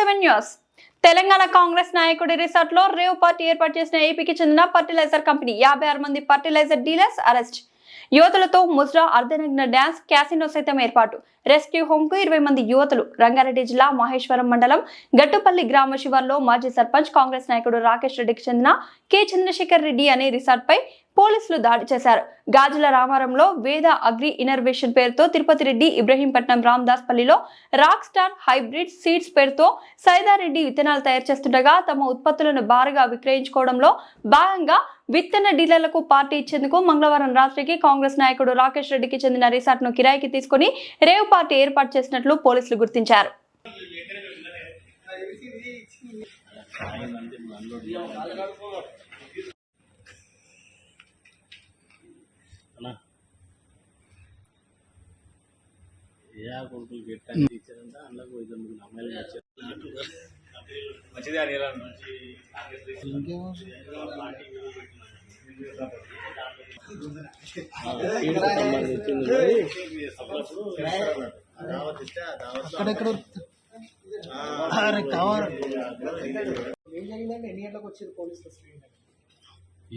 7 news Telangana Congress నాయకుడి resort లో rave party ఏర్పాటు చేసిన ఏపీకి చెందిన ఫర్టిలైజర్ కంపెనీ 56 మంది ఫర్టిలైజర్ డీలర్స్ అరెస్ట్. యువతులతో ముజ్రా అర్ధనగ్న డాన్స్ క్యాసినో సైతం ఏర్పాటు. రెస్క్యూ హోమ్ కు 20 మంది యువతులు. రంగారెడ్డి జిల్లా మహేశ్వరం మండలం గట్టుపల్లి గ్రామ శివార్లో మాజీ సర్పంచ్ కాంగ్రెస్ నాయకుడు రాకేష్ రెడ్డికి చెందిన కె చంద్రశేఖర్ రెడ్డి అనే రిసార్ట్ పై పోలీసులు దాడి చేశారు. గాజుల రామారంలో వేద అగ్రి ఇన్నర్వేషన్ పేరుతో తిరుపతి రెడ్డి, ఇబ్రహీంపట్నం రామదాస్ పల్లిలో రాక్ స్టార్ హైబ్రిడ్ సీడ్స్ పేరుతో సైదారెడ్డి విత్తనాలు తయారు చేస్తుండగా తమ ఉత్పత్తులను భారీగా విక్రయించుకోవడంలో భాగంగా విత్తన డీలర్లకు పార్టీ ఇచ్చేందుకు మంగళవారం రాత్రికి కాంగ్రెస్ నాయకుడు రాకేష్ రెడ్డికి చెందిన రిసార్ట్ ను కిరాయికి తీసుకుని రేవ్ పార్టీ ఏర్పాటు చేసినట్లు పోలీసులు గుర్తించారు.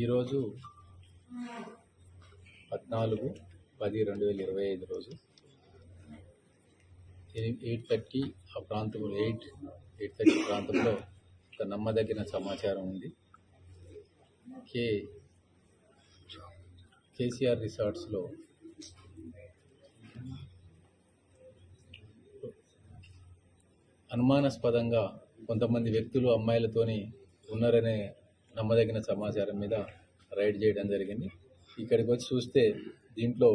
ఈరోజు 14/10/2025 రోజు 8:30 ఆ ప్రాంతంలో 8:30 ప్రాంతంలో ఒక నమ్మదగిన సమాచారం ఉంది. కేసీఆర్ రిసార్ట్స్లో అనుమానాస్పదంగా కొంతమంది వ్యక్తులు అమ్మాయిలతోని ఉన్నారనే నమ్మదగిన సమాచారం మీద రైడ్ చేయడం జరిగింది. ఇక్కడికి వచ్చి చూస్తే దీంట్లో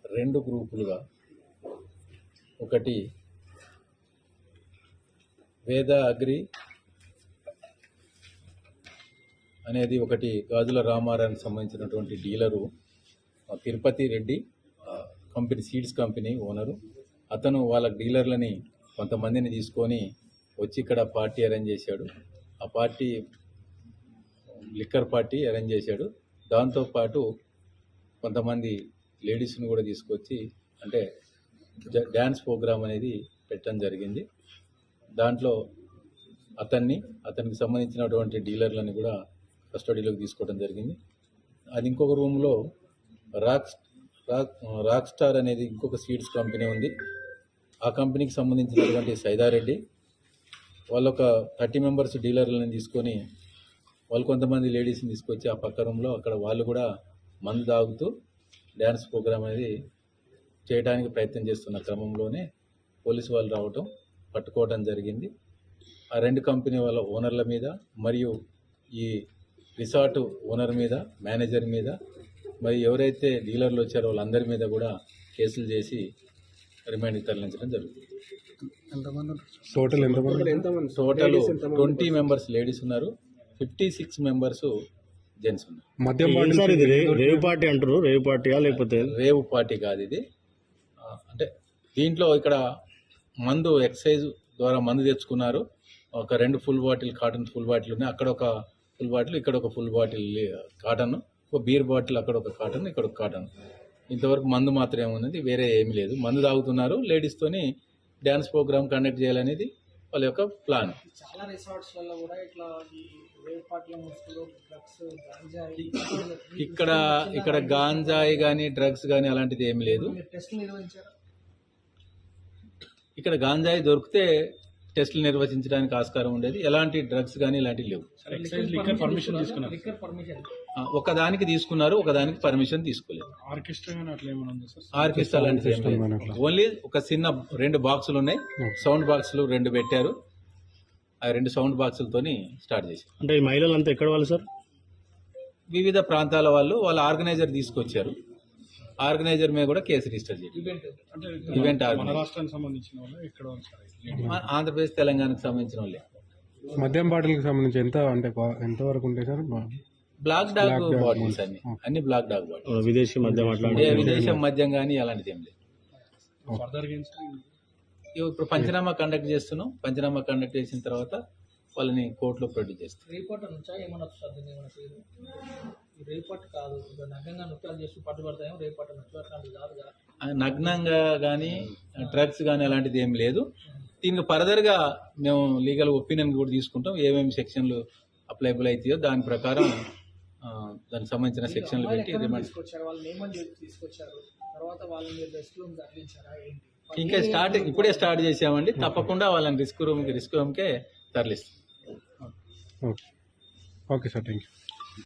2 గ్రూపులుగా, ఒకటి వేద అగ్రి అనేది ఒకటి గాజుల రామారానికి సంబంధించినటువంటి dealer Tirupati Reddy company, seeds company owner. అతను వాళ్ళ డీలర్లని కొంతమందిని తీసుకొని వచ్చి ఇక్కడ పార్టీ అరేంజ్ చేశాడు. ఆ పార్టీ లిక్కర్ పార్టీ అరేంజ్ చేశాడు. దాంతోపాటు కొంతమంది లేడీస్ని కూడా తీసుకొచ్చి అంటే డ్యాన్స్ ప్రోగ్రామ్ అనేది పెట్టడం జరిగింది. దాంట్లో అతనికి సంబంధించినటువంటి డీలర్లని కూడా కస్టడీలోకి తీసుకోవడం జరిగింది. అది ఇంకొక రూమ్లో రాక్ స్టార్ అనేది ఇంకొక సీడ్స్ కంపెనీ ఉంది. ఆ కంపెనీకి సంబంధించినటువంటి సైదారెడ్డి వాళ్ళు ఒక 30 మెంబర్స్ డీలర్లను తీసుకొని వాళ్ళు కొంతమంది లేడీస్ని తీసుకొచ్చి ఆ పక్క రూమ్లో అక్కడ వాళ్ళు కూడా మందు తాగుతూ డ్యాన్స్ ప్రోగ్రామ్ అనేది చేయడానికి ప్రయత్నం చేస్తున్న క్రమంలోనే పోలీసు వాళ్ళు రావటం, పట్టుకోవడం జరిగింది. ఆ 2 కంపెనీ వాళ్ళ ఓనర్ల మీద మరియు ఈ రిసార్ట్ ఓనర్ మీద, మేనేజర్ మీద, మరి ఎవరైతే డీలర్లు వచ్చారో వాళ్ళందరి మీద కూడా కేసులు చేసి రిమాండ్కి తరలించడం జరుగుతుంది. టోటల్ 20 మెంబర్స్ లేడీస్ ఉన్నారు, 56 మెంబర్స్ జెంట్స్ ఉన్నారు. రేవ్ పార్టీ అంటారు, రేవ్ పార్టీయా లేకపోతే? రేవ్ పార్టీ కాదు ఇది. అంటే దీంట్లో ఇక్కడ మందు ఎక్సైజ్ ద్వారా మందు తెచ్చుకున్నారు. ఒక 2 full bottle cotton full bottle ఉన్నాయి. అక్కడ ఒక ఫుల్ బాటిల్, ఇక్కడ ఒక ఫుల్ బాటిల్ కాటన్, ఒక బీర్ బాటిల్, అక్కడ ఒక కాటన్, ఇక్కడ ఒక కాటన్. ఇంతవరకు మందు మాత్రమే ఉన్నది, వేరే ఏమీ లేదు. మందు తాగుతున్నారు. లేడీస్తోని డ్యాన్స్ ప్రోగ్రామ్ కండక్ట్ చేయాలనేది వాళ్ళ యొక్క ప్లాన్. చాలా రిసార్ట్స్లలో కూడా ఇట్లా ఇక్కడ గాంజాయి కానీ డ్రగ్స్ కానీ అలాంటిది ఏమి లేదు. ఇక్కడ గాంజాయి దొరికితే టెస్టులు నిర్వహించడానికి ఆస్కారం ఉండేది. ఎలాంటి డ్రగ్స్ కానీ ఇలాంటివి లేవు. ఒకదానికి తీసుకున్నారు, ఒకదానికి పర్మిషన్ తీసుకోలేదు. ఆర్కెస్ట్రా అలాంటిది ఏం లేదు. ఓన్లీ ఒక చిన్న 2 బాక్సులు ఉన్నాయి, సౌండ్ బాక్సులు 2 పెట్టారు. ఆ 2 సౌండ్ బాక్సులతోని స్టార్ట్ చేశారు. అంటే ఈ మహిళలంతా ఎక్కడ వాళ్ళు సార్? వివిధ ప్రాంతాల వాళ్ళు. వాళ్ళ ఆర్గనైజర్ తీసుకొచ్చారు. ఆర్గనైజర్ మీద కూడా కేసు రిజిస్టర్ చేశారు. ఈవెంట్ ఆంధ్రప్రదేశ్, తెలంగాణకు సంబంధించిన వాళ్ళే. మద్యం బాటిల్కి సంబంధించి ఎంత వరకు ఉంటాయి సార్? బ్లాక్ డాగ్ బాటిల్స్ అన్ని బ్లాక్ డాగ్ బాటిల్స్. విదేశీ మద్యం కానీ అలాంటిది ఏం లేదు. ఇప్పుడు పంచనామా కండక్ట్ చేస్తున్నాం. పంచనామా కండక్ట్ చేసిన తర్వాత వాళ్ళని కోర్టులో ప్రొడ్యూస్ చేస్తాం. నగ్నంగా కానీ డ్రగ్స్ కానీ అలాంటిది ఏం లేదు. దీనికి ఫర్దర్గా మేము లీగల్ ఒపీనియన్ కూడా తీసుకుంటాం. ఏమేమి సెక్షన్లు అప్లైబుల్ అవుతాయో దాని ప్రకారం దానికి సంబంధించిన సెక్షన్లు పెట్టి రిమాండ్. తీసుకొచ్చారు వాళ్ళని ఏమని తీసుకొచ్చారు, తర్వాత వాళ్ళని రెస్ట్ రూమ్ తరలించారా ఏంటి? ఇంకా ఇప్పుడే స్టార్ట్ చేసామండి. తప్పకుండా వాళ్ళని రిస్క్ రూమ్కే తరలిస్తాం. Okay sir, thank you.